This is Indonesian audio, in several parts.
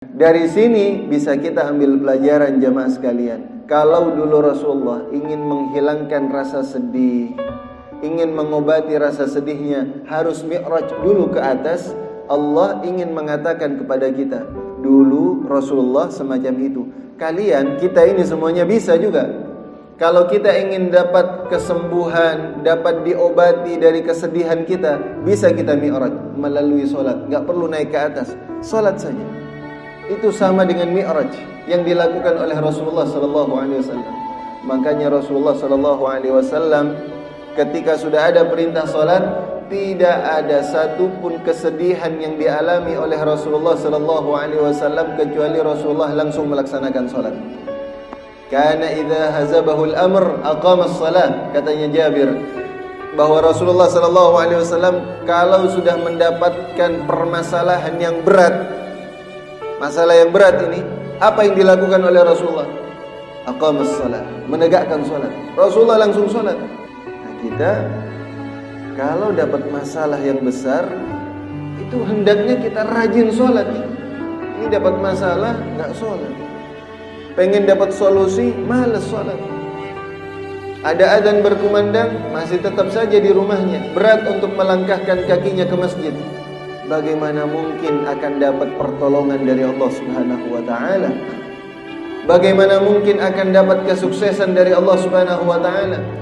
Dari sini bisa kita ambil pelajaran jamaah sekalian. Kalau dulu Rasulullah ingin menghilangkan rasa sedih, ingin mengobati rasa sedihnya, harus mi'raj dulu ke atas. Allah ingin mengatakan kepada kita, dulu Rasulullah semacam itu. Kalian, kita ini semuanya bisa juga. Kalau kita ingin dapat kesembuhan, dapat diobati dari kesedihan kita, bisa kita mi'raj melalui sholat. Gak perlu naik ke atas, sholat saja. Itu sama dengan mi'raj yang dilakukan oleh Rasulullah SAW. Makanya Rasulullah SAW ketika sudah ada perintah salat, tidak ada satupun kesedihan yang dialami oleh Rasulullah SAW kecuali Rasulullah langsung melaksanakan salat. Kana idza hazabahu al-amr aqama as-salat, katanya Jabir, bahwa Rasulullah SAW kalau sudah mendapatkan permasalahan yang berat, masalah yang berat ini, apa yang dilakukan oleh Rasulullah? Aqamas salat, menegakkan salat. Rasulullah langsung salat. Nah, kita kalau dapat masalah yang besar, itu hendaknya kita rajin salat. Ini dapat masalah enggak salat. Pengen dapat solusi, malas salat. Ada adzan berkumandang, masih tetap saja di rumahnya. Berat untuk melangkahkan kakinya ke masjid. Bagaimana mungkin akan dapat pertolongan dari Allah Subhanahu wa taala? Bagaimana mungkin akan dapat kesuksesan dari Allah Subhanahu wa taala?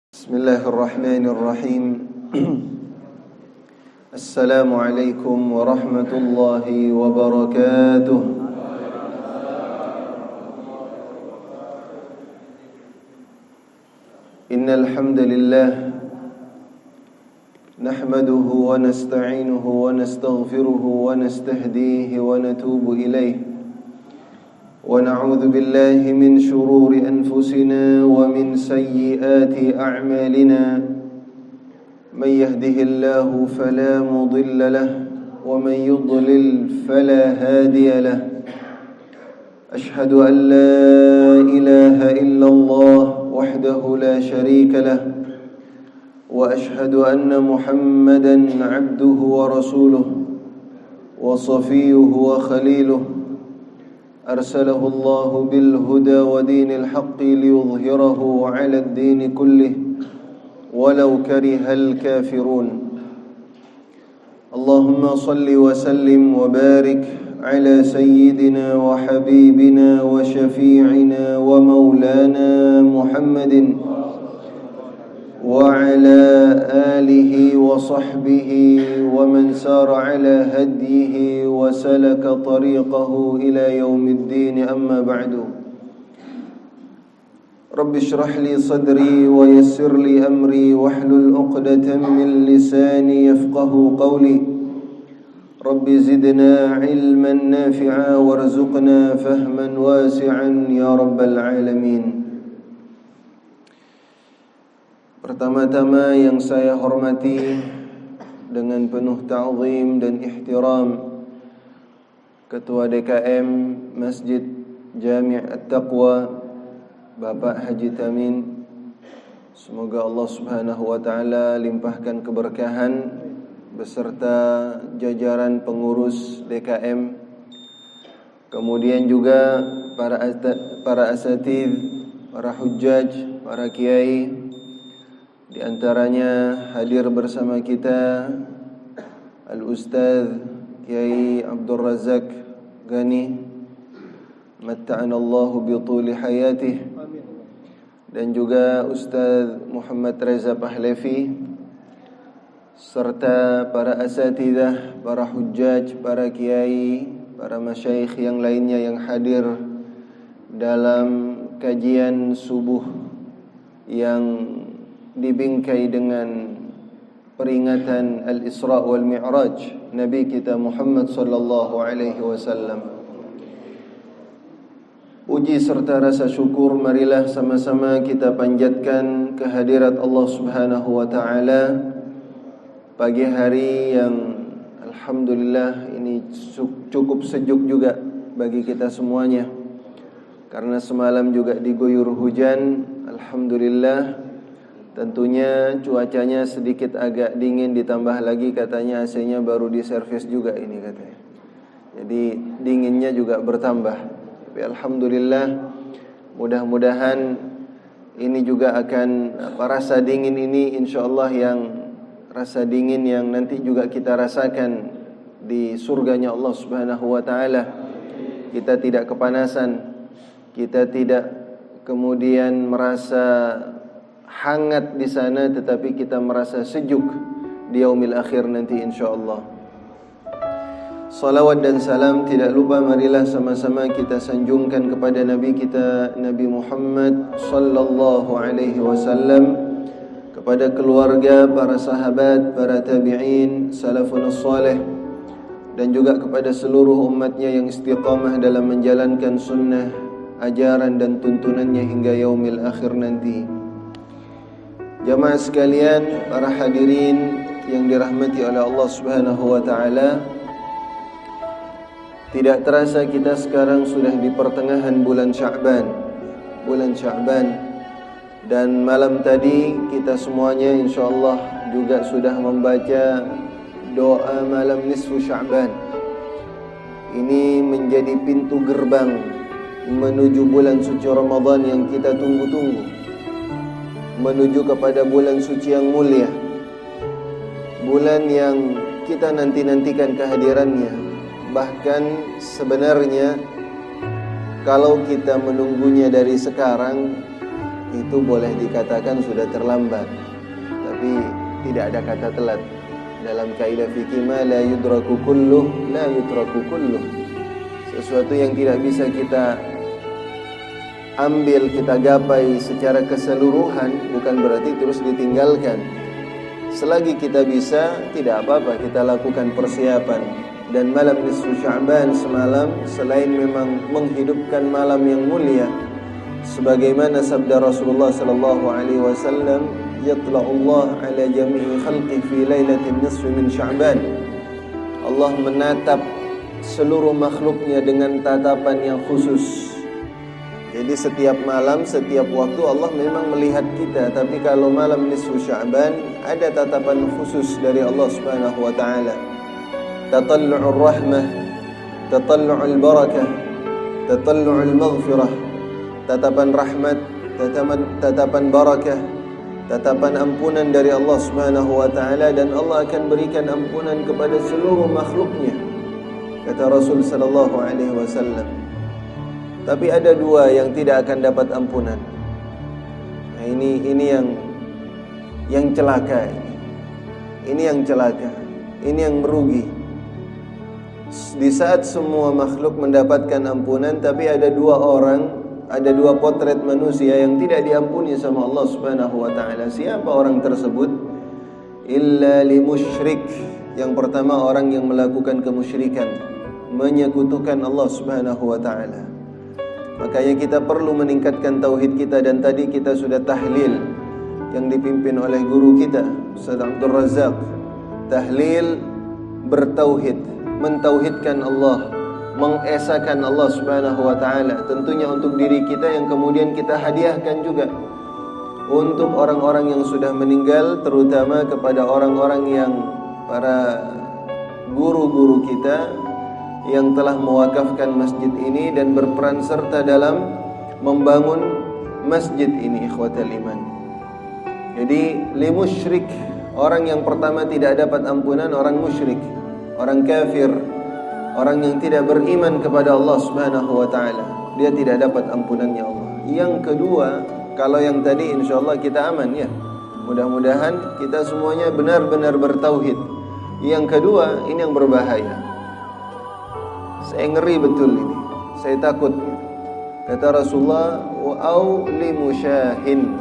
Bismillahirrahmanirrahim. Assalamualaikum warahmatullahi wabarakatuh. Innal hamdalillah nahmaduhu wa nasta'inuhu wa nastaghfiruhu wa nastahdihi wa natubu ilayh wa na'udzu billahi min shururi anfusina wa min sayyiati a'malina. من يهده الله فلا مضل له ومن يضلل فلا هادي له أشهد أن لا إله إلا الله وحده لا شريك له وأشهد أن محمدا عبده ورسوله وصفيه وخليله أرسله الله بالهدى ودين الحق ليظهره على الدين كله ولو كره الكافرون. اللهم صل وسلم وبارك على سيدنا وحبيبنا وشفيعنا ومولانا محمد وعلى آله وصحبه ومن سار على هديه وسلك طريقه إلى يوم الدين. أما بعد، رب اشرح لي صدري ويسر لي أمري واحلل عقدة من لساني يفقه قولي. رب زدنا علما نافعا وارزقنا فهما واسعا يا رب العالمين. Pertama-tama yang saya hormati dengan penuh ta'zim dan ihtiram, Ketua DKM Masjid Jami' At-Taqwa Bapak Haji Tamin, semoga Allah Subhanahu wa taala limpahkan keberkahan beserta jajaran pengurus DKM. Kemudian juga para asatidz, para hujjaj, para kiai. Di antaranya hadir bersama kita Al-Ustadz Kiai Abdul Razak Gani, matta'anallahu bituli hayatih, dan juga Ustaz Muhammad Reza Pahlevi, serta para asatidzah, para hujjaj, para kiai, para masyayikh yang lainnya yang hadir dalam kajian subuh yang dibingkai dengan peringatan Al-Isra wal Mi'raj Nabi kita Muhammad sallallahu alaihi wasallam. Puji serta rasa syukur marilah sama-sama kita panjatkan kehadirat Allah Subhanahu wa taala pagi hari yang alhamdulillah ini cukup sejuk juga bagi kita semuanya. Karena semalam juga diguyur hujan, alhamdulillah. Tentunya cuacanya sedikit agak dingin, ditambah lagi katanya AC-nya baru diservis juga ini katanya. Jadi dinginnya juga bertambah. Tapi alhamdulillah, mudah-mudahan ini juga akan rasa dingin ini insyaallah yang rasa dingin yang nanti juga kita rasakan di surganya Allah Subhanahu wa taala. Kita tidak kepanasan, kita tidak kemudian merasa hangat di sana, tetapi kita merasa sejuk di yaumil akhir nanti insyaallah. Salawat dan salam tidak lupa marilah sama-sama kita sanjungkan kepada Nabi kita Nabi Muhammad sallallahu alaihi wasallam, kepada keluarga, para sahabat, para tabi'in, salafun salih, dan juga kepada seluruh umatnya yang istiqamah dalam menjalankan sunnah, ajaran dan tuntunannya hingga yaumil akhir nanti. Jamaah sekalian, para hadirin yang dirahmati oleh Allah Subhanahu wa taala, tidak terasa kita sekarang sudah di pertengahan bulan Sya'ban. Dan malam tadi kita semuanya insyaallah juga sudah membaca doa malam nisfu Sya'ban. Ini menjadi pintu gerbang menuju bulan suci Ramadan yang kita tunggu-tunggu, menuju kepada bulan suci yang mulia, bulan yang kita nanti-nantikan kehadirannya. Bahkan sebenarnya kalau kita menunggunya dari sekarang itu boleh dikatakan sudah terlambat. Tapi tidak ada kata telat. Dalam kaidah fikih ma la yudraku kulluh la yutraku kulluh. Sesuatu yang tidak bisa kita ambil, kita gapai secara keseluruhan bukan berarti terus ditinggalkan. Selagi kita bisa, tidak apa-apa kita lakukan persiapan. Dan malam nisfu Sya'ban semalam selain memang menghidupkan malam yang mulia, sebagaimana sabda Rasulullah sallallahu alaihi wasallam, yatla'ullah ala jami'i khalqi fi lailatin nisfi min Sya'ban. Allah menatap seluruh makhluknya dengan tatapan yang khusus. Jadi setiap malam, setiap waktu Allah memang melihat kita. Tapi kalau malam nisfu Sya'ban ada tatapan khusus dari Allah Subhanahu wa taala. Tatallu'ur rahmah, tatallu'ul barakah, tatallu'ul maghfirah. Tatapan rahmat, tatapan barakah, tatapan ampunan dari Allah Subhanahu wa taala, dan Allah akan berikan ampunan kepada seluruh makhluknya, kata Rasul sallallahu alaihi wasallam. Tapi ada dua yang tidak akan dapat ampunan. Nah, ini yang celaka. Ini yang celaka. Ini yang merugi. Di saat semua makhluk mendapatkan ampunan, tapi ada dua orang, ada dua potret manusia yang tidak diampuni sama Allah Subhanahu wa taala. Siapa orang tersebut? Illa limusyrik. Yang pertama orang yang melakukan kemusyrikan, menyekutukan Allah Subhanahu wa taala. Makanya kita perlu meningkatkan tauhid kita, dan tadi kita sudah tahlil yang dipimpin oleh guru kita Ustaz Abdul Razak. Tahlil bertauhid, mentauhidkan Allah, mengesakan Allah Subhanahu wa taala, tentunya untuk diri kita yang kemudian kita hadiahkan juga untuk orang-orang yang sudah meninggal, terutama kepada orang-orang yang para guru-guru kita yang telah mewakafkan masjid ini dan berperan serta dalam membangun masjid ini, ikhwatal iman. Jadi limusyrik, orang yang pertama tidak dapat ampunan orang musyrik, orang kafir, orang yang tidak beriman kepada Allah Subhanahu wa taala, dia tidak dapat ampunannya Allah. Yang kedua, kalau yang tadi insyaallah kita aman ya. Mudah-mudahan kita semuanya benar-benar bertauhid. Yang kedua, ini yang berbahaya. Saya ngeri betul ini. Saya takut. Kata Rasulullah, au limusyahin,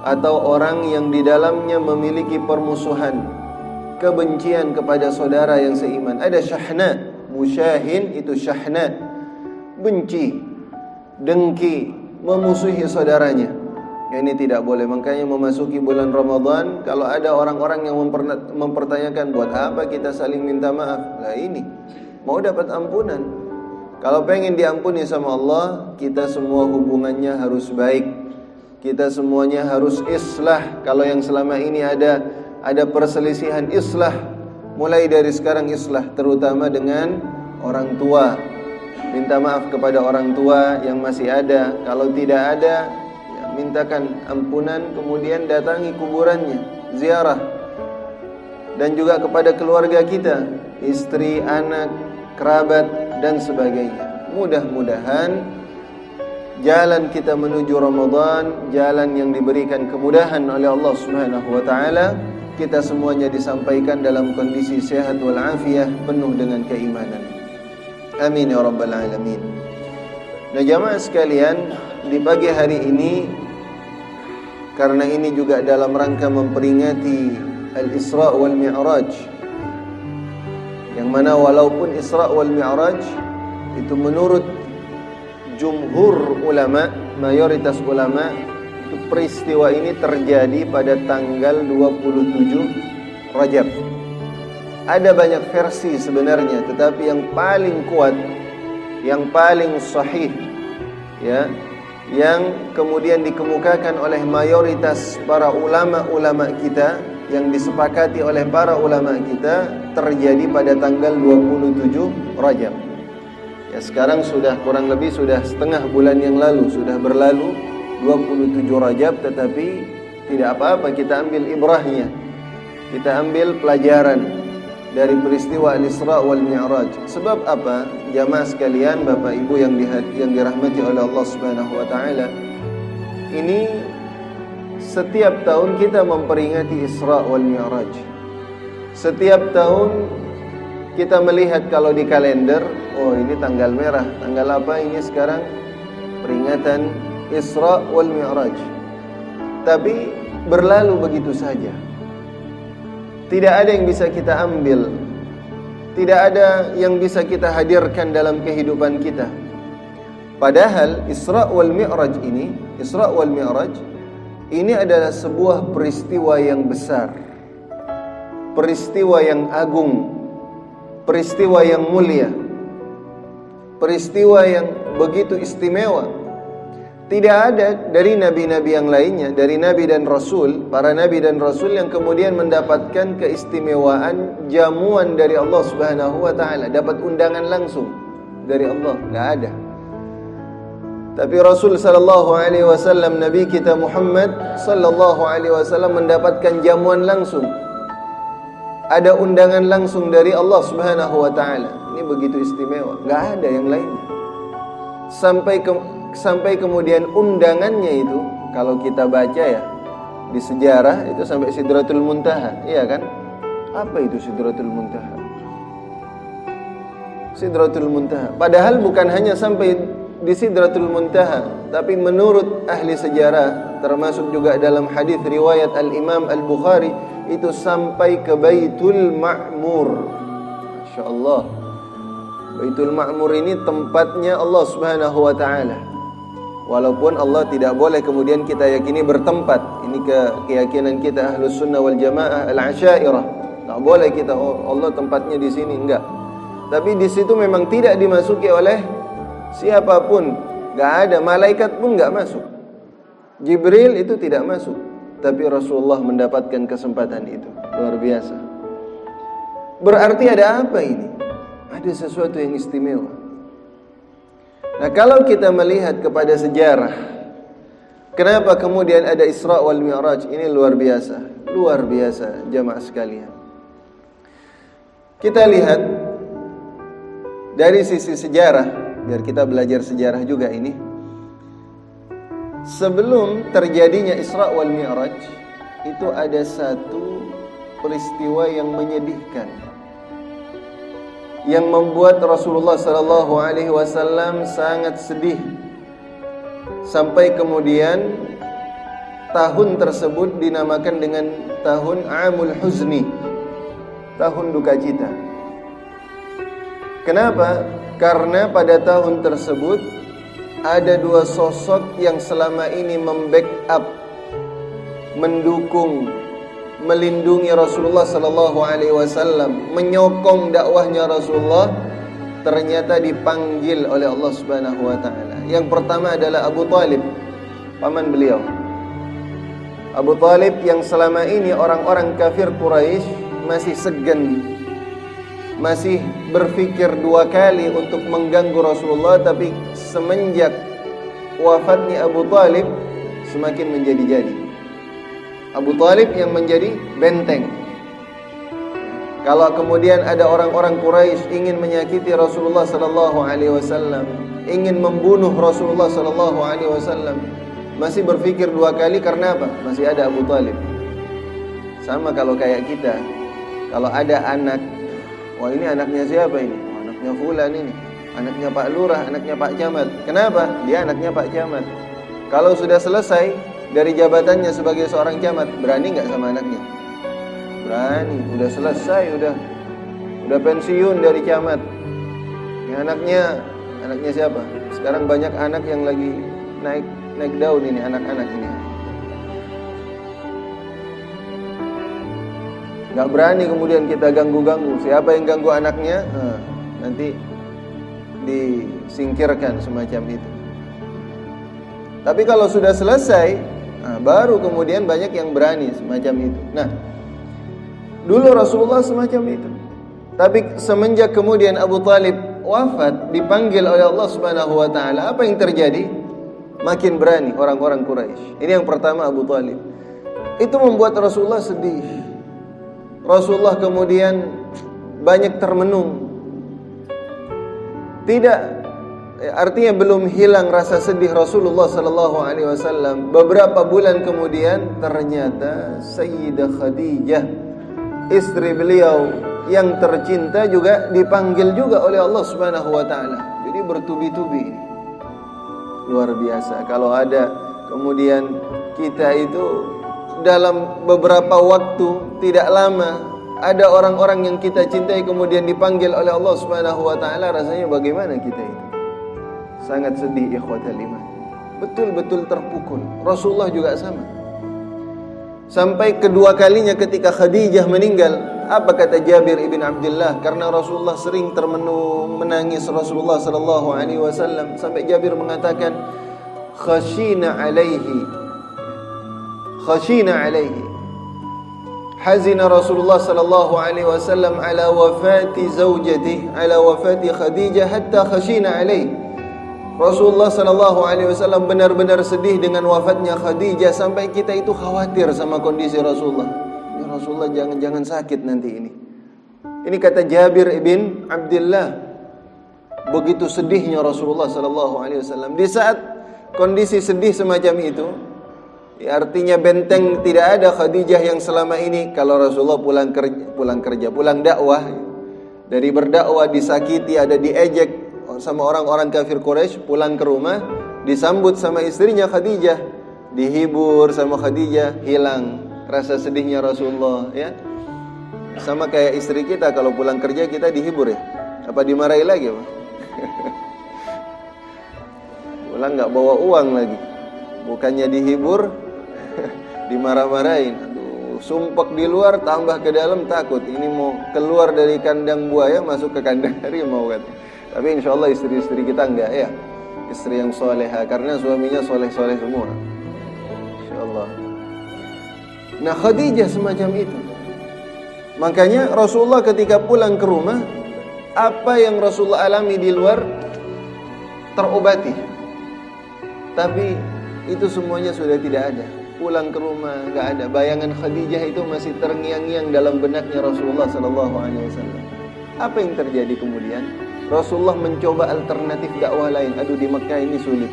atau orang yang di dalamnya memiliki permusuhan, kebencian kepada saudara yang seiman. Ada syahna, musyahin itu syahna, benci, dengki, memusuhi saudaranya. Ini tidak boleh. Makanya memasuki bulan Ramadan, kalau ada orang-orang yang mempertanyakan buat apa kita saling minta maaf, lah ini mau dapat ampunan. Kalau pengen diampuni sama Allah, kita semua hubungannya harus baik. Kita semuanya harus islah. Kalau yang selama ini ada perselisihan, islah. Mulai dari sekarang islah, terutama dengan orang tua. Minta maaf kepada orang tua yang masih ada. Kalau tidak ada, ya, mintakan ampunan, kemudian datangi kuburannya, ziarah. Dan juga kepada keluarga kita, istri, anak, kerabat, dan sebagainya. Mudah-mudahan jalan kita menuju Ramadan, jalan yang diberikan kemudahan oleh Allah Subhanahu wa taala, kita semuanya disampaikan dalam kondisi sehat wal afiyah, penuh dengan keimanan. Amin ya rabbal alamin. Nah, jamaah sekalian, di pagi hari ini, karena ini juga dalam rangka memperingati Al-Isra wal Mi'raj, yang mana walaupun Isra wal Mi'raj itu menurut jumhur ulama, mayoritas ulama, itu peristiwa ini terjadi pada tanggal 27 Rajab. Ada banyak versi sebenarnya, tetapi yang paling kuat, yang paling sahih, ya, yang kemudian dikemukakan oleh mayoritas para ulama-ulama kita, yang disepakati oleh para ulama kita, terjadi pada tanggal 27 Rajab. Ya, sekarang sudah kurang lebih sudah setengah bulan yang lalu, sudah berlalu 27 Rajab, tetapi tidak apa-apa, kita ambil ibrahnya, kita ambil pelajaran dari peristiwa Al-Isra wal Mi'raj. Sebab apa? Jamaah sekalian, Bapak Ibu yang dirahmati oleh Allah Subhanahu wa taala, ini setiap tahun kita memperingati Isra wal Mi'raj. Setiap tahun kita melihat kalau di kalender, oh ini tanggal merah, tanggal apa ini sekarang? Peringatan Isra wal Mi'raj. Tapi berlalu begitu saja. Tidak ada yang bisa kita ambil, tidak ada yang bisa kita hadirkan dalam kehidupan kita. Padahal Isra wal Mi'raj ini adalah sebuah peristiwa yang besar, peristiwa yang agung, peristiwa yang mulia, peristiwa yang begitu istimewa. Tidak ada dari nabi-nabi yang lainnya, dari nabi dan rasul, para nabi dan rasul yang kemudian mendapatkan keistimewaan jamuan dari Allah Subhanahu wa taala, dapat undangan langsung dari Allah, enggak ada. Tapi Rasul sallallahu alaihi wasallam, nabi kita Muhammad sallallahu alaihi wasallam, mendapatkan jamuan langsung. Ada undangan langsung dari Allah Subhanahu wa taala. Ini begitu istimewa, enggak ada yang lainnya. Sampai kemudian undangannya itu, kalau kita baca ya di sejarah, itu sampai Sidratul Muntaha, iya kan? Apa itu Sidratul Muntaha? Sidratul Muntaha. Padahal bukan hanya sampai di Sidratul Muntaha, tapi menurut ahli sejarah, termasuk juga dalam hadis riwayat Al-Imam Al-Bukhari, itu sampai ke Baitul Ma'mur. Masya Allah, Baitul Ma'mur ini tempatnya Allah Subhanahu wa ta'ala. Walaupun Allah tidak boleh kemudian kita yakini bertempat. Ini keyakinan kita Ahlus Sunnah wal Jamaah Al-Asy'ariyah. Tak boleh kita, oh Allah tempatnya di sini, enggak. Tapi di situ memang tidak dimasuki oleh siapapun. Enggak ada, malaikat pun enggak masuk. Jibril itu tidak masuk. Tapi Rasulullah mendapatkan kesempatan itu. Luar biasa. Berarti ada apa ini? Ada sesuatu yang istimewa. Nah, kalau kita melihat kepada sejarah, kenapa kemudian ada Isra wal Mi'raj? Ini luar biasa. Luar biasa, jamaah sekalian. Kita lihat dari sisi sejarah, biar kita belajar sejarah juga ini. Sebelum terjadinya Isra wal Mi'raj, itu ada satu peristiwa yang menyedihkan, yang membuat Rasulullah sallallahu alaihi wasallam sangat sedih. Sampai kemudian tahun tersebut dinamakan dengan tahun Amul Huzni, tahun duka cita. Kenapa? Karena pada tahun tersebut ada dua sosok yang selama ini membackup, mendukung, melindungi Rasulullah sallallahu alaihi wasallam, menyokong dakwahnya Rasulullah, ternyata dipanggil oleh Allah Subhanahu wa taala. Yang pertama adalah Abu Talib, paman beliau. Abu Talib yang selama ini orang-orang kafir Quraisy masih segan, masih berpikir dua kali untuk mengganggu Rasulullah, tapi semenjak wafatnya Abu Talib semakin menjadi-jadi. Abu Talib yang menjadi benteng. Kalau kemudian ada orang-orang Quraisy ingin menyakiti Rasulullah sallallahu alaihi wasallam, ingin membunuh Rasulullah sallallahu alaihi wasallam, masih berpikir dua kali karena apa? Masih ada Abu Talib. Sama kalau kayak kita, kalau ada anak, wah ini anaknya siapa ini? Oh, anaknya fulan ini, anaknya Pak Lurah, anaknya Pak Camat. Kenapa? Dia anaknya Pak Camat. Kalau sudah selesai dari jabatannya sebagai seorang camat, berani nggak sama anaknya? Berani. Udah selesai, udah pensiun dari camat. Ya, anaknya siapa? Sekarang banyak anak yang lagi naik daun ini, anak-anak ini. Gak berani kemudian kita ganggu-ganggu. Siapa yang ganggu anaknya, nanti disingkirkan semacam itu. Tapi kalau sudah selesai, baru kemudian banyak yang berani semacam itu. Nah, dulu Rasulullah semacam itu. Tapi semenjak kemudian Abu Talib wafat, dipanggil oleh Allah Subhanahu wa taala, apa yang terjadi? Makin berani orang-orang Quraisy. Ini yang pertama, Abu Talib. Itu membuat Rasulullah sedih. Rasulullah kemudian banyak termenung. Artinya belum hilang rasa sedih Rasulullah sallallahu alaihi wasallam. Beberapa bulan kemudian ternyata Sayyidah Khadijah, istri beliau yang tercinta, juga dipanggil juga oleh Allah Subhanahu wa taala. Jadi bertubi-tubi. Luar biasa. Kalau ada kemudian kita itu dalam beberapa waktu tidak lama ada orang-orang yang kita cintai kemudian dipanggil oleh Allah Subhanahu wa taala, rasanya bagaimana kita itu? Sangat sedih, ikhwatal iman. Betul-betul terpukul. Rasulullah juga sama. Sampai kedua kalinya ketika Khadijah meninggal, apa kata Jabir ibn Abdullah? Karena Rasulullah sering termenung menangis Rasulullah sallallahu alaihi wasallam, sampai Jabir mengatakan, khashina alaihi hazina Rasulullah sallallahu alaihi wasallam ala wafati zaujatihi, ala wafati Khadijah, hatta khashina alaihi. Rasulullah sallallahu alaihi wasallam benar-benar sedih dengan wafatnya Khadijah, sampai kita itu khawatir sama kondisi Rasulullah. Ya Rasulullah, jangan sakit nanti ini. Ini kata Jabir ibn Abdullah. Begitu sedihnya Rasulullah sallallahu alaihi wasallam. Di saat kondisi sedih semacam itu, ya artinya benteng tidak ada Khadijah yang selama ini kalau Rasulullah pulang dakwah, dari berdakwah disakiti, ada diejek sama orang-orang kafir Quraisy, pulang ke rumah disambut sama istrinya Khadijah, dihibur sama Khadijah, hilang rasa sedihnya Rasulullah, ya. Sama kayak istri kita kalau pulang kerja kita dihibur, ya. Apa dimarahi lagi, Pak? Pulang nggak bawa uang lagi, bukannya dihibur dimarah-marahin. Aduh, sumpek di luar tambah ke dalam, takut ini mau keluar dari kandang buaya masuk ke kandang harimau, katanya. Tapi insya Allah istri-istri kita enggak, ya. Istri yang soleha, karena suaminya soleh-soleh semua, insya Allah. Nah, Khadijah semacam itu. Makanya Rasulullah ketika pulang ke rumah, apa yang Rasulullah alami di luar terobati. Tapi itu semuanya sudah tidak ada. Pulang ke rumah enggak ada. Bayangan Khadijah itu masih terngiang-ngiang dalam benaknya Rasulullah sallallahu alaihi wasallam. Apa yang terjadi kemudian? Rasulullah mencoba alternatif dakwah lain. Aduh, di Mekah ini sulit.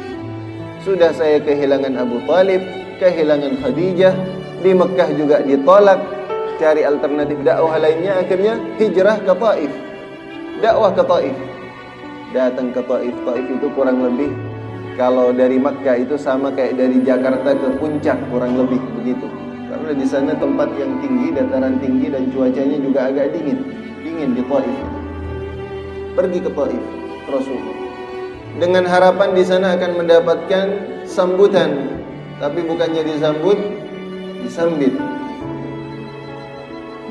Sudah saya kehilangan Abu Talib, kehilangan Khadijah, di Mekah juga ditolak. Cari alternatif dakwah lainnya, akhirnya hijrah ke Taif. Dakwah ke Taif. Datang ke Taif. Taif itu kurang lebih, kalau dari Mekah itu sama kayak dari Jakarta ke Puncak, kurang lebih begitu. Karena di sana tempat yang tinggi, dataran tinggi, dan cuacanya juga agak dingin di Taif. Pergi ke Taif Rasulullah dengan harapan di sana akan mendapatkan sambutan, tapi bukannya disambut, disambit.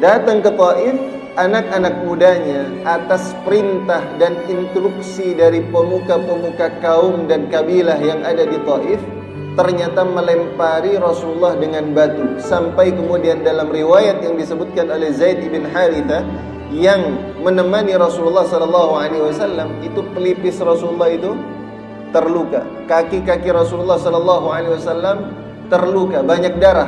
Datang ke Taif, anak-anak mudanya atas perintah dan instruksi dari pemuka-pemuka kaum dan kabilah yang ada di Taif, ternyata melempari Rasulullah dengan batu. Sampai kemudian dalam riwayat yang disebutkan oleh Zaid bin Harithah yang menemani Rasulullah SAW, itu pelipis Rasulullah itu terluka, kaki-kaki Rasulullah SAW terluka, banyak darah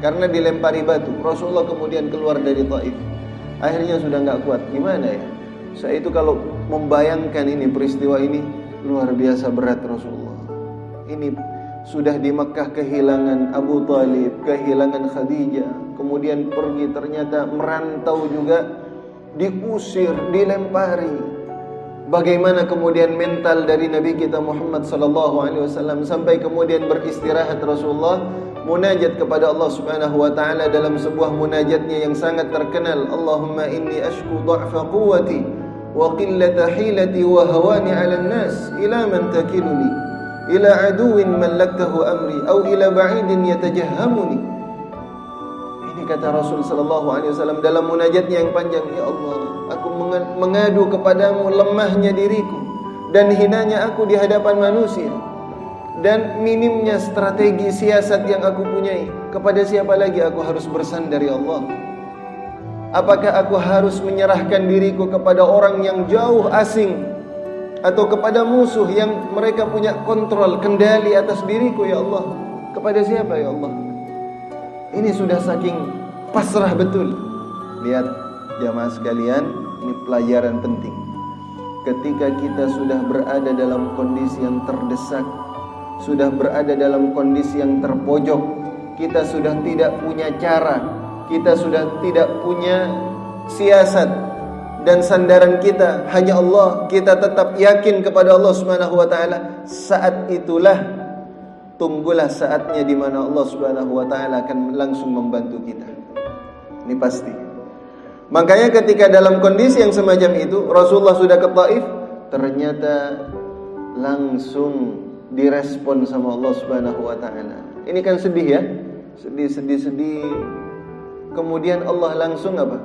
karena dilempari batu. Rasulullah kemudian keluar dari Taif. Akhirnya sudah nggak kuat. Gimana ya? Saya itu kalau membayangkan ini, peristiwa ini luar biasa berat Rasulullah. Ini sudah di Makkah kehilangan Abu Talib, kehilangan Khadijah, kemudian pergi ternyata merantau juga, diusir, dilempari. Bagaimana kemudian mental dari Nabi kita Muhammad SAW sampai kemudian beristirahat Rasulullah munajat kepada Allah Subhanahu wa taala dalam sebuah munajatnya yang sangat terkenal. Allahumma inni ashku dha'fa quwwati wa qillata hilati wa hawani 'alan nas ila man takiluni ila aduwin mallaktahu amri aw ila ba'idin yatajahhamuni. Ini kata Rasul sallallahu alaihi wasallam dalam munajatnya yang panjang, ya Allah, aku mengadu kepadamu lemahnya diriku dan hinanya aku di hadapan manusia dan minimnya strategi siasat yang aku punyai. Kepada siapa lagi aku harus bersandar, ya Allah? Apakah aku harus menyerahkan diriku kepada orang yang jauh asing atau kepada musuh yang mereka punya kontrol, kendali atas diriku, ya Allah? Kepada siapa, ya Allah? Ini sudah saking pasrah betul. Lihat jamaah sekalian, ini pelajaran penting. Ketika kita sudah berada dalam kondisi yang terdesak, sudah berada dalam kondisi yang terpojok, kita sudah tidak punya cara, kita sudah tidak punya siasat, dan sandaran kita hanya Allah, kita tetap yakin kepada Allah Subhanahu wa taala. Saat itulah, tunggulah saatnya di mana Allah Subhanahu wa taala akan langsung membantu kita. Ini pasti. Makanya ketika dalam kondisi yang semacam itu Rasulullah sudah ke Taif, ternyata langsung direspon sama Allah Subhanahu wa taala. Ini kan sedih ya? Sedih. Kemudian Allah langsung apa?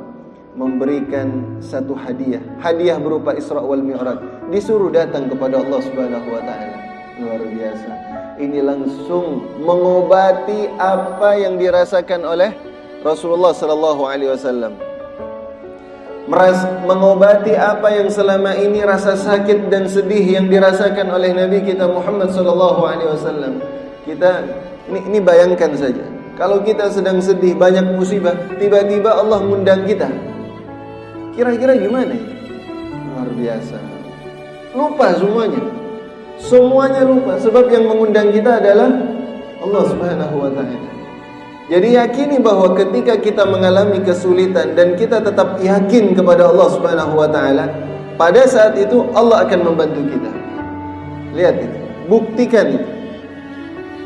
Memberikan satu hadiah. Hadiah berupa Isra wal Mi'raj. Disuruh datang kepada Allah Subhanahu wa taala. Luar biasa. Ini langsung mengobati apa yang dirasakan oleh Rasulullah sallallahu alaihi wasallam. Mengobati apa yang selama ini rasa sakit dan sedih yang dirasakan oleh Nabi kita Muhammad sallallahu alaihi wasallam. Kita ini bayangkan saja. Kalau kita sedang sedih, banyak musibah, tiba-tiba Allah ngundang kita. Kira-kira gimana ya? Luar biasa. Lupa semuanya. Semuanya lupa. Sebab yang mengundang kita adalah Allah Subhanahu wa ta'ala. Jadi yakini bahwa ketika kita mengalami kesulitan dan kita tetap yakin kepada Allah Subhanahu wa ta'ala, pada saat itu Allah akan membantu kita. Lihat itu. Buktikan itu.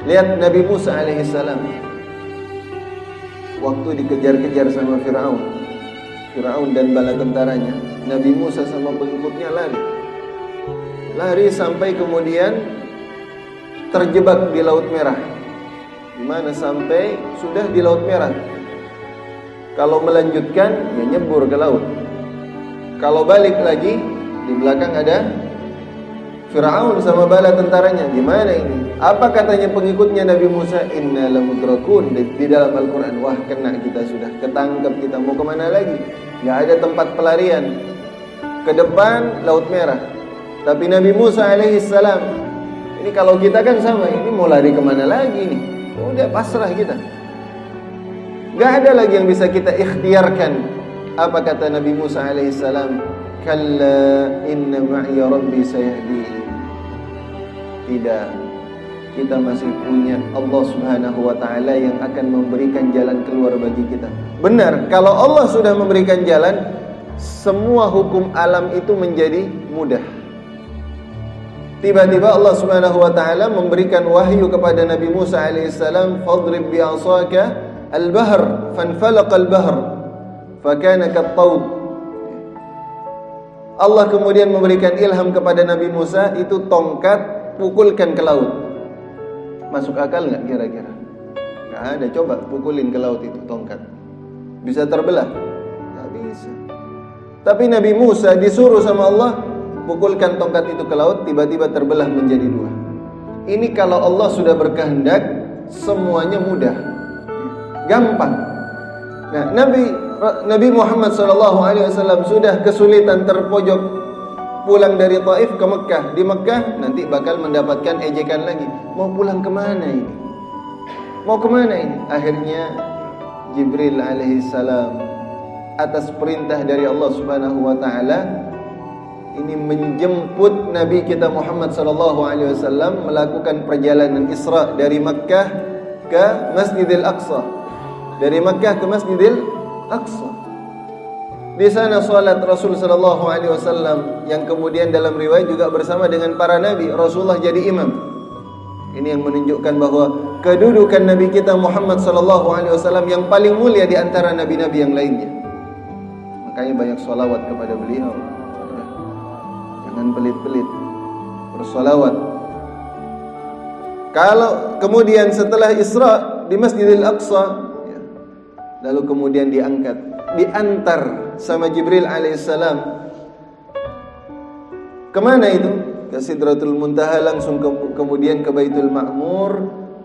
Lihat Nabi Musa alaihissalam. Waktu dikejar-kejar sama Fir'aun dan bala tentaranya, Nabi Musa sama pengikutnya lari sampai kemudian terjebak di Laut Merah. Dimana sampai sudah di Laut Merah, kalau melanjutkan ya nyebur ke laut, kalau balik lagi di belakang ada Fir'aun sama bala tentaranya. Gimana ini? Apa katanya pengikutnya Nabi Musa? Inna lamudrakun. Di dalam Al-Quran, wah kena kita, sudah ketangkep kita, mau kemana lagi? Gak ada tempat pelarian. Ke depan Laut Merah. Tapi Nabi Musa alaihissalam, ini kalau kita kan sama, ini mau lari kemana lagi nih? Udah pasrah kita. Gak ada lagi yang bisa kita ikhtiarkan. Apa kata Nabi Musa alaihissalam? Kalla inna ma'iya rabbi sayahdi. Tidak, kita masih punya Allah Subhanahu wa ta'ala yang akan memberikan jalan keluar bagi kita. Benar, kalau Allah sudah memberikan jalan, semua hukum alam itu menjadi mudah. Tiba-tiba Allah Subhanahu wa ta'ala memberikan wahyu kepada Nabi Musa alaihissalam, fadrib bi'asaka al-bahr fanfalaqa al-bahr fakana kat-tawd. Allah kemudian memberikan ilham kepada Nabi Musa, itu tongkat, pukulkan ke laut. Masuk akal nggak kira-kira? Nggak ada. Coba pukulin ke laut itu tongkat, bisa terbelah? Nggak bisa. Tapi Nabi Musa disuruh sama Allah, pukulkan tongkat itu ke laut, tiba-tiba terbelah menjadi dua. Ini kalau Allah sudah berkehendak, semuanya mudah, gampang. Nah, Nabi Muhammad SAW sudah kesulitan, terpojok, pulang dari Taif ke Mekah. Di Mekah nanti bakal mendapatkan ejekan lagi. Mau pulang kemana ini? Mau kemana ini? Akhirnya Jibril alaihissalam atas perintah dari Allah Subhanahu wa taala ini menjemput Nabi kita Muhammad sallallahu alaihi wasallam melakukan perjalanan Isra dari Makkah ke Masjidil Aqsa. Dari Makkah ke Masjidil Aqsa. Di sana salat Rasul sallallahu alaihi wasallam yang kemudian dalam riwayat juga bersama dengan para nabi, Rasulullah jadi imam. Ini yang menunjukkan bahwa kedudukan Nabi kita Muhammad sallallahu alaihi wasallam yang paling mulia di antara nabi-nabi yang lainnya. Makanya banyak sholawat kepada beliau. Jangan pelit-pelit, bersolawat. Kalau kemudian setelah Isra di Masjidil Aqsa, ya, lalu kemudian diantar sama Jibril alaihissalam. Kemana itu? Ke Sidratul Muntaha, langsung kemudian ke Baitul Ma'mur,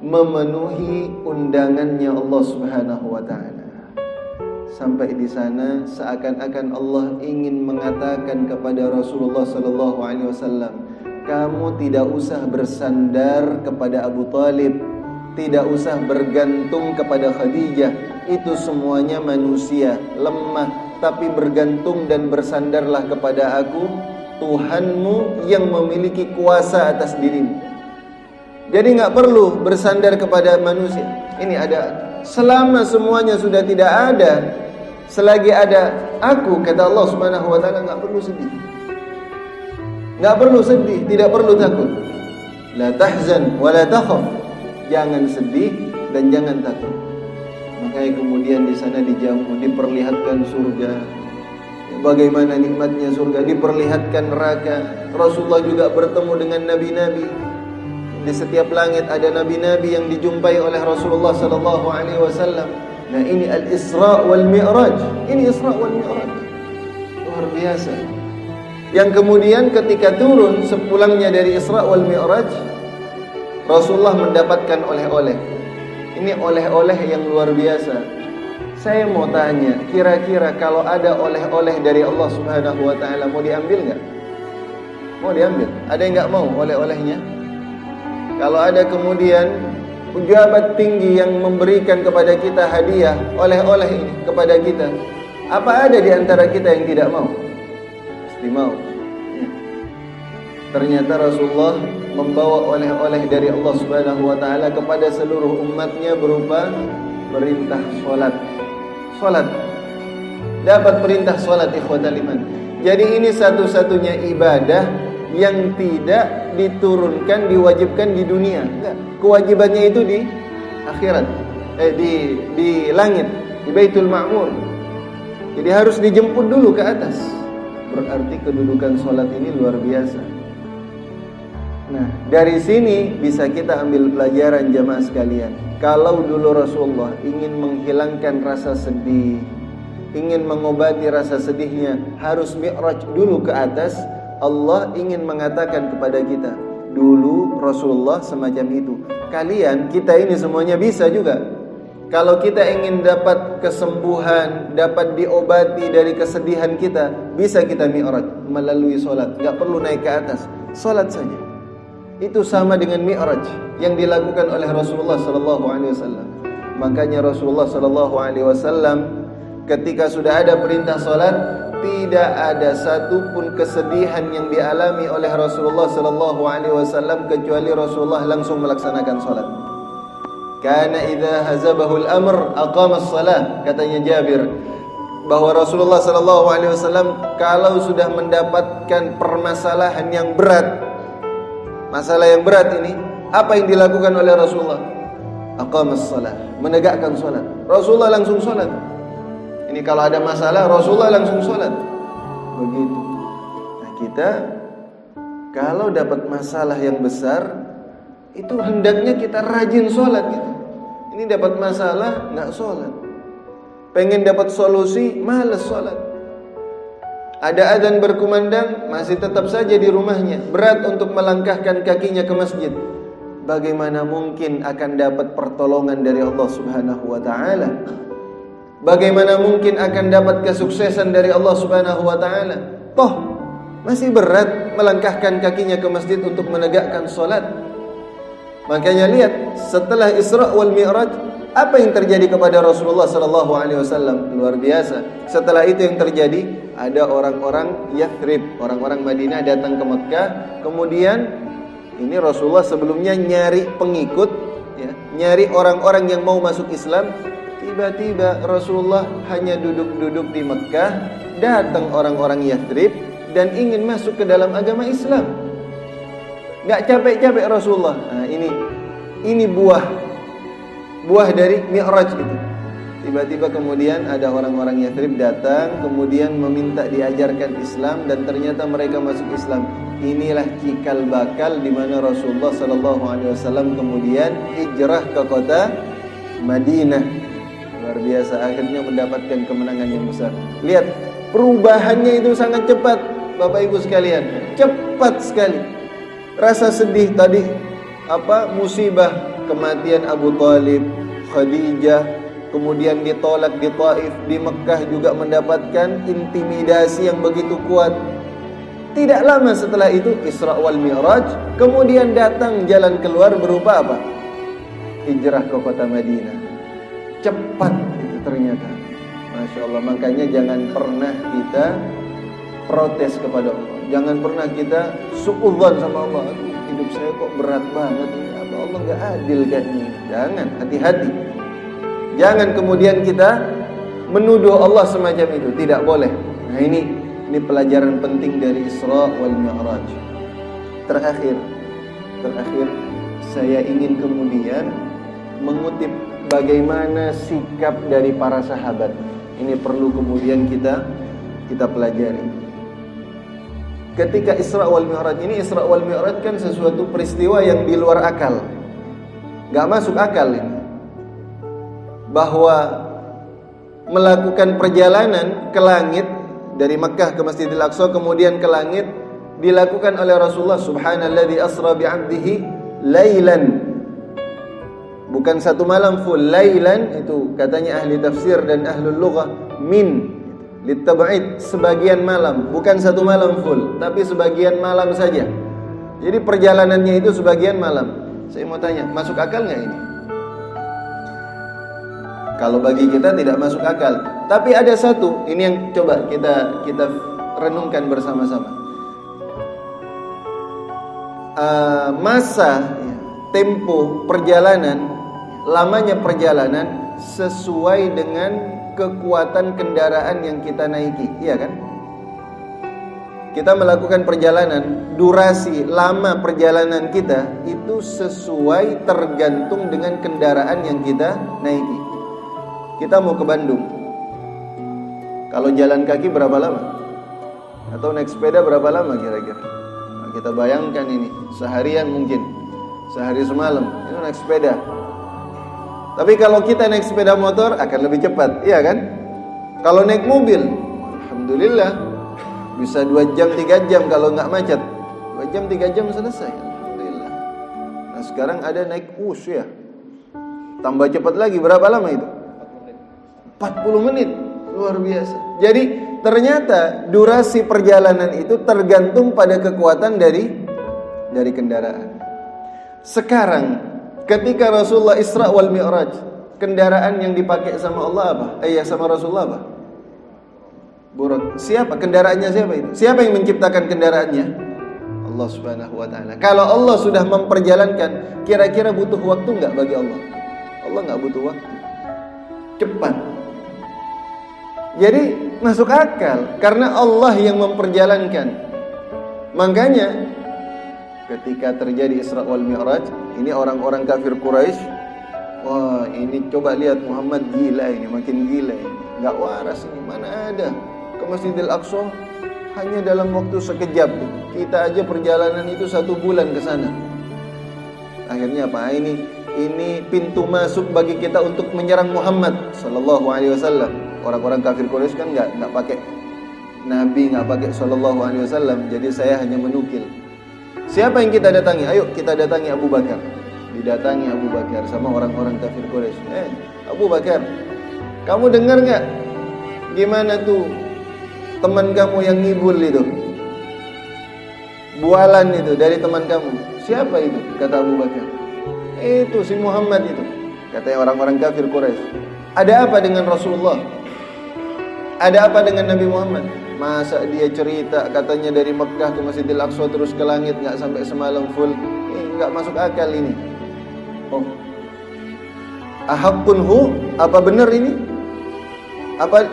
memenuhi undangannya Allah Subhanahu wa taala. Sampai di sana seakan-akan Allah ingin mengatakan kepada Rasulullah sallallahu alaihi wasallam, kamu tidak usah bersandar kepada Abu Talib, tidak usah bergantung kepada Khadijah. Itu semuanya manusia lemah, tapi bergantung dan bersandarlah kepada aku, Tuhanmu yang memiliki kuasa atas dirimu. Jadi nggak perlu bersandar kepada manusia. Ini ada, selama semuanya sudah tidak ada, selagi ada aku, kata Allah Subhanahu wa taala, enggak perlu sedih. Enggak perlu sedih, tidak perlu takut. La tahzan wa la takhaf. Jangan sedih dan jangan takut. Makanya kemudian di sana dijamu, diperlihatkan surga. Bagaimana nikmatnya surga, diperlihatkan neraka. Rasulullah juga bertemu dengan nabi-nabi. Di setiap langit ada nabi-nabi yang dijumpai oleh Rasulullah sallallahu alaihi wasallam. Nah, ini al-Isra wal Mi'raj. Ini Isra wal Mi'raj. Luar biasa. Yang kemudian ketika turun sepulangnya dari Isra wal Mi'raj, Rasulullah mendapatkan oleh-oleh. Ini oleh-oleh yang luar biasa. Saya mau tanya, kira-kira kalau ada oleh-oleh dari Allah Subhanahu wa taala, mau diambil enggak? Mau diambil? Ada yang enggak mau oleh-olehnya? Kalau ada kemudian pejabat tinggi yang memberikan kepada kita hadiah, oleh-oleh ini kepada kita, apa ada di antara kita yang tidak mau? Pasti mau. Ya. Ternyata Rasulullah membawa oleh-oleh dari Allah Subhanahu wa taala kepada seluruh umatnya berupa perintah salat. Salat. Dapat perintah salat, ikhwatal iman. Jadi ini satu-satunya ibadah yang tidak diturunkan, diwajibkan di dunia. Enggak. Kewajibannya itu di akhirat, di langit, di Baitul Ma'mur. Jadi harus dijemput dulu ke atas. Berarti kedudukan sholat ini luar biasa. Nah, dari sini bisa kita ambil pelajaran jamaah sekalian. Kalau dulu Rasulullah ingin menghilangkan rasa sedih, ingin mengobati rasa sedihnya, harus mi'raj dulu ke atas. Allah ingin mengatakan kepada kita, dulu Rasulullah semacam itu. Kalian, kita ini semuanya bisa juga. Kalau kita ingin dapat kesembuhan, dapat diobati dari kesedihan kita, bisa kita mi'raj melalui sholat. Gak perlu naik ke atas, sholat saja. Itu sama dengan mi'raj yang dilakukan oleh Rasulullah SAW. Makanya Rasulullah SAW ketika sudah ada perintah sholat, tidak ada satupun kesedihan yang dialami oleh Rasulullah SAW kecuali Rasulullah langsung melaksanakan sholat. Kana idza hazabahu al-amr aqama as-salah, katanya Jabir, bahwa Rasulullah SAW kalau sudah mendapatkan permasalahan yang berat, masalah yang berat ini, apa yang dilakukan oleh Rasulullah? Aqama as-salah, menegakkan salat. Rasulullah langsung salat. Ini kalau ada masalah, Rasulullah langsung sholat. Begitu. Nah, kita kalau dapat masalah yang besar, itu hendaknya kita rajin sholat gitu. Ini dapat masalah, nggak sholat. Pengen dapat solusi, malas sholat. Ada adzan berkumandang, masih tetap saja di rumahnya. Berat untuk melangkahkan kakinya ke masjid. Bagaimana mungkin akan dapat pertolongan dari Allah Subhanahu wa taala? Bagaimana mungkin akan dapat kesuksesan dari Allah Subhanahu wa taala? Toh masih berat melangkahkan kakinya ke masjid untuk menegakkan salat. Makanya lihat, setelah Isra wal Mi'raj, apa yang terjadi kepada Rasulullah sallallahu alaihi wasallam? Luar biasa. Setelah itu yang terjadi, ada orang-orang Yathrib, orang-orang Madinah datang ke Mekah. Kemudian ini Rasulullah sebelumnya nyari pengikut, ya, nyari orang-orang yang mau masuk Islam. Tiba-tiba Rasulullah hanya duduk-duduk di Mekah, datang orang-orang Yathrib dan ingin masuk ke dalam agama Islam. Gak capek-capek Rasulullah. Nah, ini buah dari Mi'raj itu. Tiba-tiba kemudian ada orang-orang Yathrib datang, kemudian meminta diajarkan Islam, dan ternyata mereka masuk Islam. Inilah cikal bakal di mana Rasulullah sallallahu alaihi wasallam kemudian hijrah ke kota Madinah. Luar biasa, akhirnya mendapatkan kemenangan yang besar. Lihat, perubahannya itu sangat cepat, Bapak Ibu sekalian. Cepat sekali. Rasa sedih tadi, musibah kematian Abu Thalib, Khadijah, kemudian ditolak di Taif, di Mekah juga mendapatkan intimidasi yang begitu kuat. Tidak lama setelah itu Isra wal Mi'raj, kemudian datang jalan keluar berupa apa? Hijrah ke kota Madinah. Cepat itu ternyata. Masya Allah, makanya jangan pernah kita protes kepada Allah. Jangan pernah kita suudzon sama Allah. Aduh, hidup saya kok berat banget ini. Apa Allah gak adil kayaknya? Jangan, hati-hati. Jangan kemudian kita menuduh Allah semacam itu. Tidak boleh. Nah ini pelajaran penting dari Isra wal Mi'raj. Terakhir saya ingin kemudian mengutip bagaimana sikap dari para sahabat. Ini perlu kemudian kita pelajari. Ketika Isra wal Mi'raj ini, Isra wal Mi'raj kan sesuatu peristiwa yang di luar akal. Gak masuk akal ini. Bahwa melakukan perjalanan ke langit dari Makkah ke Masjidil Aqsa kemudian ke langit dilakukan oleh Rasulullah. Subhanalladzi asra bi'abdihi lailan. Bukan satu malam full. Lailan itu katanya ahli tafsir dan ahlul lughah min litab'id, sebagian malam, bukan satu malam full, tapi sebagian malam saja. Jadi perjalanannya itu sebagian malam. Saya mau tanya, masuk akal nggak ini? Kalau bagi kita tidak masuk akal. Tapi ada satu, ini yang coba kita renungkan bersama-sama. Masa, tempo perjalanan, lamanya perjalanan sesuai dengan kekuatan kendaraan yang kita naiki, iya kan? Kita melakukan perjalanan, durasi lama perjalanan kita itu sesuai tergantung dengan kendaraan yang kita naiki. Kita mau ke Bandung, kalau jalan kaki berapa lama? Atau naik sepeda berapa lama kira-kira? Nah, kita bayangkan ini, seharian mungkin, sehari semalam, itu naik sepeda. Tapi kalau kita naik sepeda motor akan lebih cepat, iya kan? Kalau naik mobil, alhamdulillah bisa 2 jam 3 jam kalau nggak macet. 2 jam 3 jam selesai, alhamdulillah. Nah sekarang ada naik bus ya, tambah cepat lagi, berapa lama itu? 40 menit, luar biasa. Jadi ternyata durasi perjalanan itu tergantung pada kekuatan dari kendaraan. Sekarang ketika Rasulullah Isra wal Mi'raj, kendaraan yang dipakai sama Allah apa? Sama Rasulullah apa? Buraq. Siapa? Kendaraannya siapa itu? Siapa yang menciptakan kendaraannya? Allah Subhanahu wa taala. Kalau Allah sudah memperjalankan, kira-kira butuh waktu enggak bagi Allah? Allah enggak butuh waktu. Cepat. Jadi masuk akal karena Allah yang memperjalankan. Makanya ketika terjadi Isra wal Mi'raj, ini orang-orang kafir Quraisy, wah ini coba lihat Muhammad gila ini, makin gila ini, nggak waras ini, mana ada ke Masjidil Aqsa hanya dalam waktu sekejap. Kita aja perjalanan itu 1 bulan ke sana. Akhirnya apa? Ini pintu masuk bagi kita untuk menyerang Muhammad sallallahu alaihi wasallam. Orang-orang kafir Quraisy kan nggak pakai Nabi nggak pakai sallallahu alaihi wasallam, jadi saya hanya menukil. Siapa yang kita datangi? Ayo kita datangi Abu Bakar. Didatangi Abu Bakar sama orang-orang kafir Quraisy. Abu Bakar, kamu dengar nggak? Gimana tuh teman kamu yang ngibul itu? Bualan itu dari teman kamu. Siapa itu? Kata Abu Bakar. Itu si Muhammad itu. Katanya orang-orang kafir Quraisy. Ada apa dengan Rasulullah? Ada apa dengan Nabi Muhammad? Masa dia cerita katanya dari Mekah ke Masjidil Aqsa terus ke langit, nggak sampai semalam full? Nggak masuk akal ini. Oh, ahakkunhu? Apa benar ini? Apa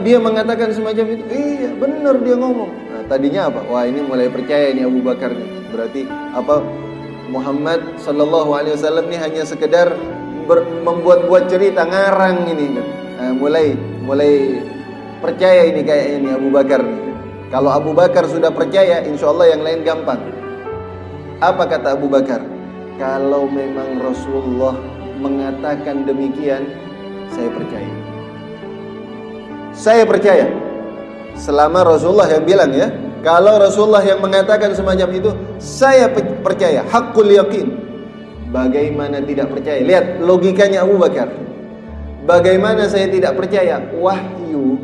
dia mengatakan semacam itu? Iya, benar dia ngomong. Nah, tadinya apa? Wah, ini mulai percaya ini Abu Bakar nih. Berarti apa? Muhammad sallallahu alaihi wasallam ini hanya sekedar membuat-buat cerita, ngarang ini. Nah, mulai percaya ini kayaknya nih Abu Bakar nih. Kalau Abu Bakar sudah percaya, insya Allah yang lain gampang. Apa kata Abu Bakar? Kalau memang Rasulullah mengatakan demikian, saya percaya. Saya percaya. Selama Rasulullah yang bilang ya, kalau Rasulullah yang mengatakan semacam itu, saya percaya. Haqqul yakin. Bagaimana tidak percaya? Lihat logikanya Abu Bakar. Bagaimana saya tidak percaya? Wahyu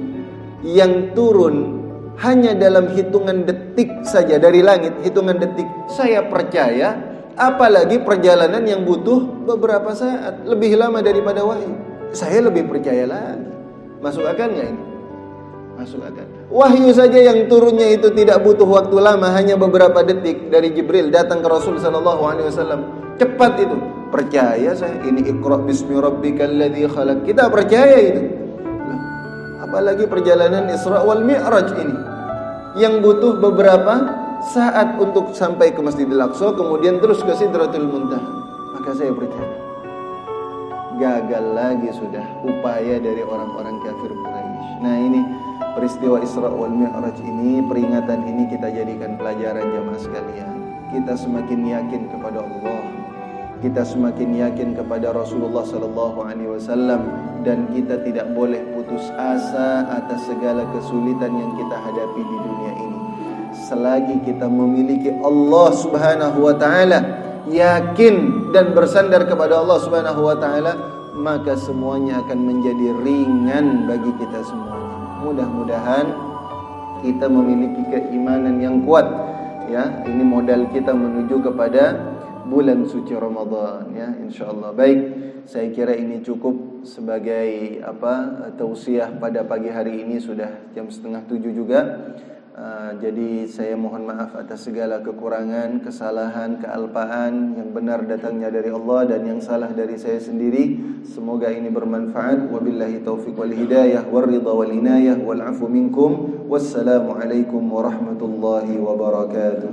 yang turun hanya dalam hitungan detik saja dari langit, hitungan detik, saya percaya. Apalagi perjalanan yang butuh beberapa saat, lebih lama daripada wahyu, saya lebih percaya lagi. Masuk akal nggak ini? Masuk akal. Wahyu saja yang turunnya itu tidak butuh waktu lama, hanya beberapa detik dari Jibril datang ke Rasul sallallahu alaihi wasallam. Cepat itu. Percaya saya. Ini Iqra bismi rabbikal ladzi khalaq. Kita percaya itu. Apalagi perjalanan Isra wal Mi'raj ini yang butuh beberapa saat untuk sampai ke Masjidil Aqsa, kemudian terus ke Sidratul Muntaha. Maka saya percaya. Gagal lagi sudah upaya dari orang-orang kafir Quraisy. Nah, ini peristiwa Isra wal Mi'raj ini, peringatan ini kita jadikan pelajaran jamaah sekalian. Kita semakin yakin kepada Allah, kita semakin yakin kepada Rasulullah sallallahu alaihi wasallam, dan kita tidak boleh putus asa atas segala kesulitan yang kita hadapi di dunia ini. Selagi kita memiliki Allah Subhanahu wa taala, yakin dan bersandar kepada Allah Subhanahu wa taala, maka semuanya akan menjadi ringan bagi kita semuanya. Mudah-mudahan kita memiliki keimanan yang kuat ya. Ini modal kita menuju kepada bulan suci Ramadan ya, insyaallah. Baik, saya kira ini cukup sebagai tausiah pada pagi hari ini. Sudah jam 6:30 juga. Jadi saya mohon maaf atas segala kekurangan, kesalahan, kealpaan. Yang benar datangnya dari Allah dan yang salah dari saya sendiri. Semoga ini bermanfaat. Wabillahi taufiq wal hidayah wal ridha wal inayah wal afu minkum. Wassalamualaikum warahmatullahi wabarakatuh.